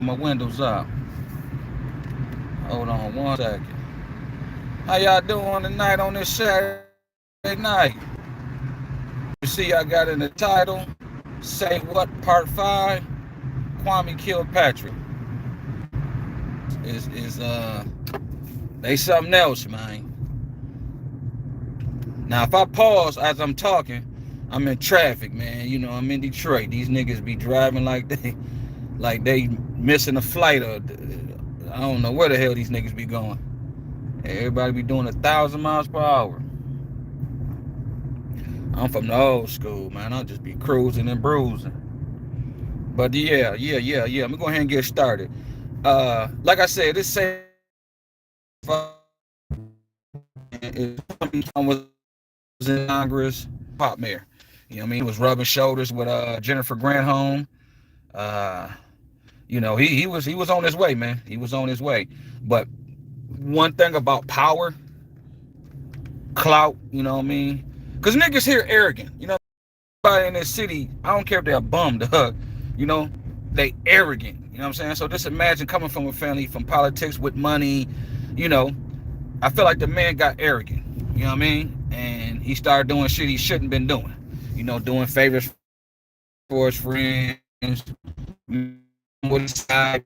My windows up. Hold on one second. How y'all doing tonight on this Saturday night? You see, I got in the title, Say What Part 5, Kwame Kilpatrick. Is they something else, man. Now, if I pause as I'm talking, I'm in traffic, man. You know, I'm in Detroit. These niggas be driving like they missing a flight, or I don't know where the hell these niggas be going. Everybody be doing 1,000 miles per hour. I'm from the old school, man. I'll just be cruising and bruising. But yeah. Let me go ahead and get started. Like I said, this same was in Congress, pop mayor. You know what I mean? He was rubbing shoulders with Jennifer Granholm. Uh, he was on his way, man. He was on his way. But one thing about power, clout, you know what I mean? Because niggas here arrogant. You know, everybody in this city, I don't care if they're bummed, you know, they arrogant. You know what I'm saying? So just imagine coming from a family from politics with money, you know. I feel like the man got arrogant. You know what I mean? And he started doing shit he shouldn't been doing. You know, doing favors for his friends. With his side.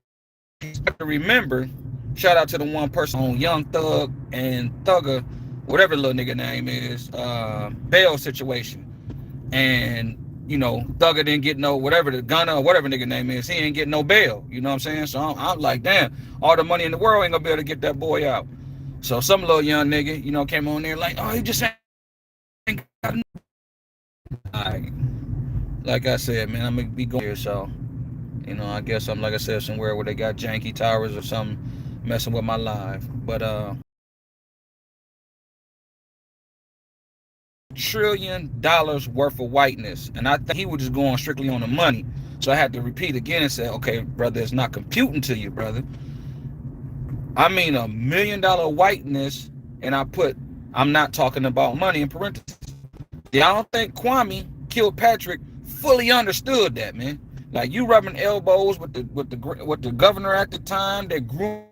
Remember, shout out to the one person on Young Thug and Thugger, whatever the little nigga name is, bail situation. And, you know, Thugger didn't get no, whatever the gunner or whatever nigga name is, he ain't get no bail. You know what I'm saying? So I'm like, damn, all the money in the world ain't gonna be able to get that boy out. So some little young nigga, you know, came on there like, oh, he just ain't got no. Right. Like I said, man, I'm gonna be going here, so, you know, I guess I'm, like I said, somewhere where they got janky towers or something messing with my live. But $1 trillion worth of whiteness, and I think he was just going strictly on the money. So I had to repeat again and say, okay, brother, it's not computing to you, brother. I mean $1 million whiteness, and I'm not talking about money in parentheses. Yeah, I don't think Kwame Kilpatrick fully understood that, man. Like, you rubbing elbows with the governor at the time that grew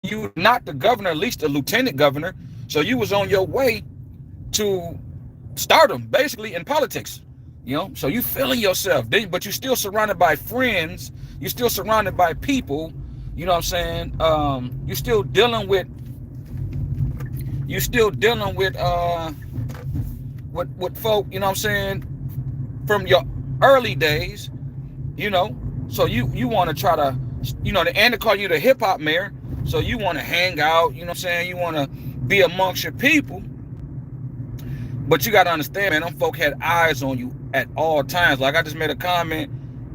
you, not the governor, at least the lieutenant governor. So you was on your way to stardom, basically, in politics. You know, so you feeling yourself, but you're still surrounded by friends. You're still surrounded by people. You know what I'm saying? You're still dealing with with folk. You know what I'm saying? From your early days. You know, so you want to try to, you know, and they call you the hip hop mayor. So you want to hang out. You know what I'm saying? You want to be amongst your people. But you got to understand, man, them folk had eyes on you at all times. Like I just made a comment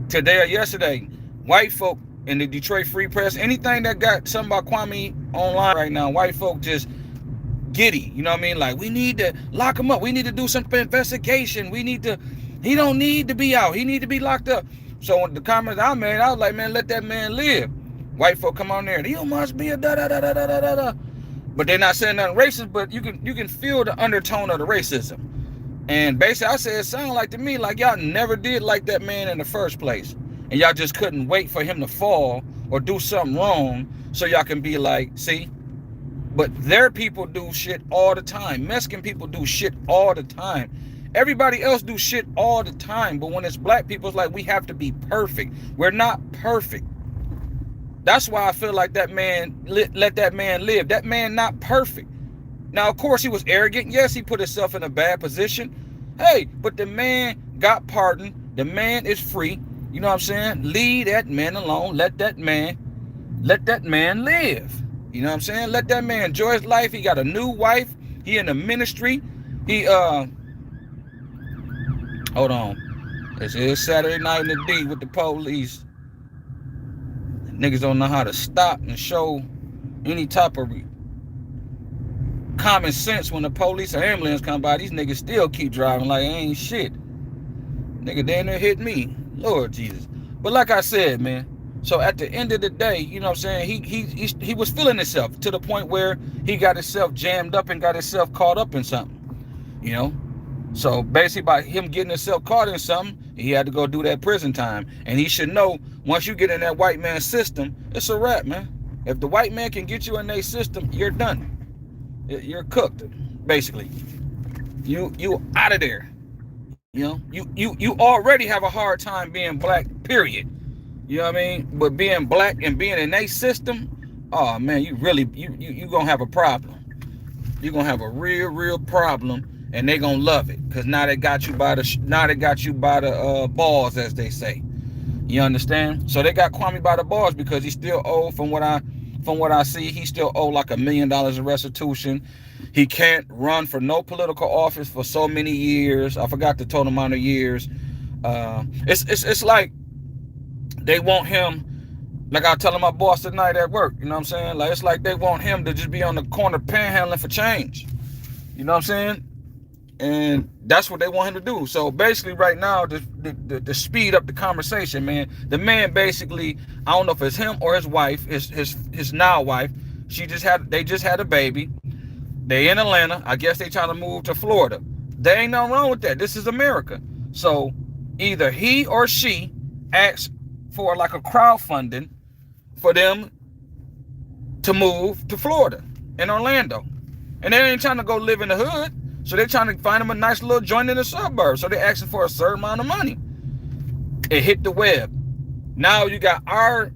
today or yesterday. White folk in the Detroit Free Press, anything that got something about Kwame online right now, white folk just giddy. You know what I mean? Like, we need to lock him up. We need to do some investigation. He don't need to be out. He need to be locked up. So when the comments I made, I was like, man, let that man live. White folk come on there. You must be a da da da da da da da. But they're not saying nothing racist, but you can feel the undertone of the racism. And basically, I said, it sounded like to me like y'all never did like that man in the first place. And y'all just couldn't wait for him to fall or do something wrong so y'all can be like, see? But their people do shit all the time. Mexican people do shit all the time. Everybody else do shit all the time. But when it's black people, it's like we have to be perfect. We're not perfect. That's why I feel like that man, let that man live. That man not perfect. Now, of course, he was arrogant. Yes, he put himself in a bad position. Hey, but the man got pardoned. The man is free. You know what I'm saying? Leave that man alone. Let that man live. You know what I'm saying? Let that man enjoy his life. He got a new wife. He in the ministry. He hold on. It's Saturday night in the D with the police. Niggas don't know how to stop and show any type of common sense when the police or ambulance come by. These niggas still keep driving like ain't shit. Nigga damn near hit me. Lord Jesus. But like I said, man, so at the end of the day, you know what I'm saying, he was feeling himself to the point where he got himself jammed up and got himself caught up in something. You know? So basically by him getting himself caught in something, He had to go do that prison time. And he should know, once you get in that white man's system, it's a wrap, man. If the white man can get you in their system, you're done. You're cooked, basically. You out of there. You know, you already have a hard time being black, period. You know what I mean? But being black and being in their system, oh man, you gonna have a problem. You're gonna have a real problem. And they gonna love it, because now they got you by the balls, as they say. You understand? So they got Kwame by the balls because he still owe, from what I see, he still owe like $1 million in restitution. He can't run for no political office for so many years. I forgot the total amount of years. It's like they want him, like I was telling my boss tonight at work, you know what I'm saying? Like, it's like they want him to just be on the corner panhandling for change. You know what I'm saying? And that's what they want him to do. So basically right now, to speed up the conversation, man, the man basically, I don't know if it's him or his wife, his now wife, they just had a baby. They in Atlanta. I guess they trying to move to Florida. There ain't nothing wrong with that. This is America. So either he or she asks for like a crowdfunding for them to move to Florida in Orlando. And they ain't trying to go live in the hood. So they're trying to find them a nice little joint in the suburbs. So they're asking for a certain amount of money. It hit the web. Now you got our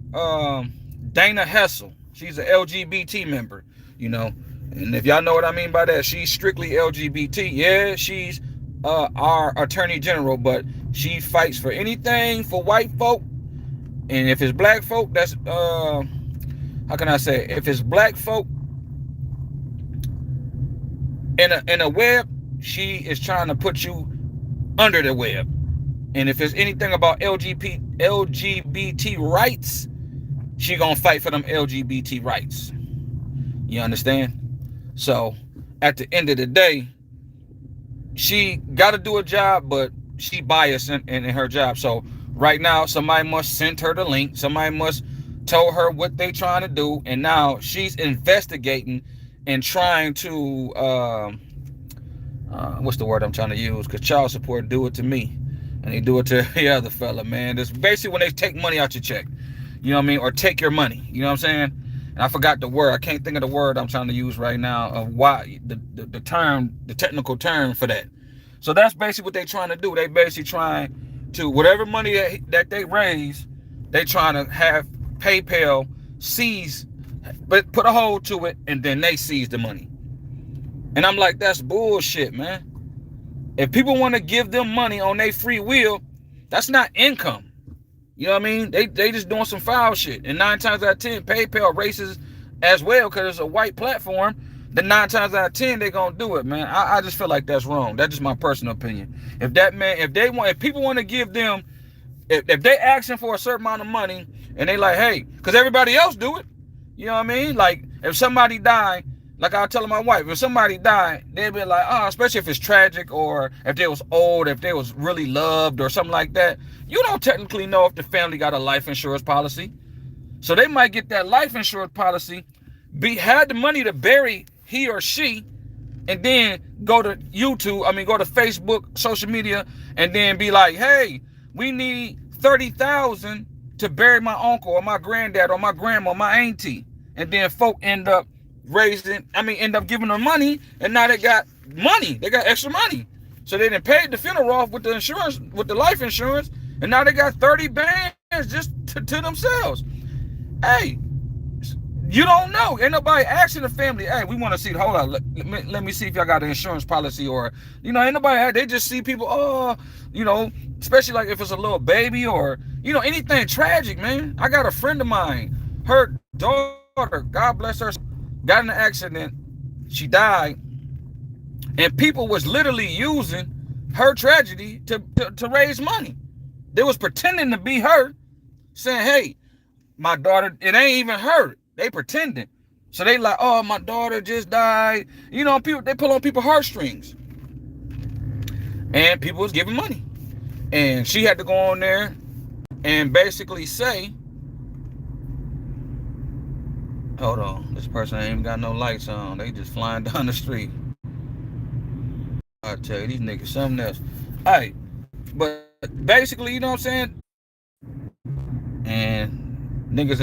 Dana Hessel. She's an LGBT member, you know. And if y'all know what I mean by that, she's strictly LGBT. Yeah, she's our attorney general, but she fights for anything for white folk. And if it's black folk, that's, how can I say, if it's black folk, in a web, she is trying to put you under the web. And if it's anything about LGBT rights, she gonna fight for them LGBT rights. You understand? So at the end of the day, she got to do a job, but she biased in her job. So right now, somebody must send her the link. Somebody must tell her what they trying to do. And now she's investigating and trying to, what's the word I'm trying to use? Because child support do it to me. And they do it to the other fella, man. It's basically when they take money out your check. You know what I mean? Or take your money. You know what I'm saying? And I forgot the word. I can't think of the word I'm trying to use right now of why, the term, the technical term for that. So that's basically what they're trying to do. They basically trying to, whatever money that they raise, they trying to have PayPal seize, but put a hold to it, and then they seize the money. And I'm like, that's bullshit, man. If people want to give them money on their free will, that's not income. You know what I mean? They just doing some foul shit. And 9 times out of 10, PayPal races as well, because it's a white platform. Then 9 times out of 10, they gonna do it, man. I just feel like that's wrong. That's just my personal opinion. If people want to give them, if they asking for a certain amount of money, and they like, hey, because everybody else do it. You know what I mean? Like, if somebody died, like I was telling my wife, if somebody died, they'd be like, oh, especially if it's tragic, or if they was old, if they was really loved or something like that. You don't technically know if the family got a life insurance policy. So they might get that life insurance policy, had the money to bury he or she, and then go to YouTube, go to Facebook, social media, and then be like, hey, we need $30,000 to bury my uncle or my granddad or my grandma or my auntie. And then folk end up giving them money, and now they got money. They got extra money. So they done paid the funeral off with the insurance, with the life insurance, and now they got 30 bands just to themselves. Hey, you don't know. Ain't nobody asking the family, hey, we want to see, hold on, let me see if y'all got an insurance policy, or, ain't nobody, they just see people, especially like if it's a little baby or, anything tragic, man. I got a friend of mine, her daughter, God bless her, got in an accident, she died, and people was literally using her tragedy to raise money. They was pretending to be her, saying, hey, my daughter, it ain't even her. They pretending. So they like, oh, my daughter just died. People, they pull on people's heartstrings. And people was giving money. And she had to go on there and basically say, hold on, this person ain't even got no lights on. They just flying down the street. I tell you, these niggas something else. All right, but basically, you know what I'm saying? And niggas